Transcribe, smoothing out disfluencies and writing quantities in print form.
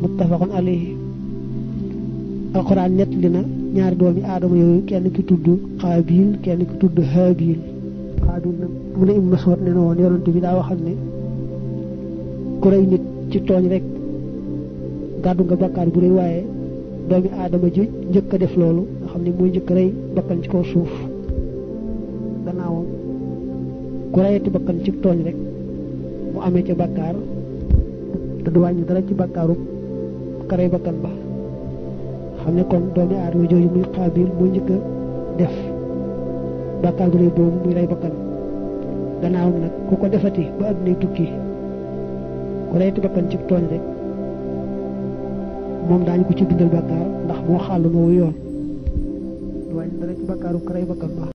muttafaqun alayhi. alquran net li na ñaari doomi aadama yooyu kenn ki tudd xaabil kenn ki tudd haabil. xaabil nag mu ne Ibnu Mas'ud ne na woon yonent bi daa waxal ne ku rey nit ci tooñ rek gàddu nga bakkaar bu rëy waaye doomi aadama ji njëkk a def loolu nga xam ne mooy njëkk a rey bakkan ci kaw suuf gannaawam ku reyati bakkan ci tooñ rek mu amee ca bakkaar te du wàññi dara ci bakkaaru ka rey bakkan ba xam ne kon doomi aadama jooju muy xaabil mooy njëkk a def bakkaar bu rëy boobu muy rey bakkan gannaawam nag ku ko defati ba àdduna tukki ku reyati bakkan ci tooñ rek moom daañu ko ci bindal bakkaar ndax moo xàll noowu yoon du wàññi dara ci bakkaaru ka rey bakkan ba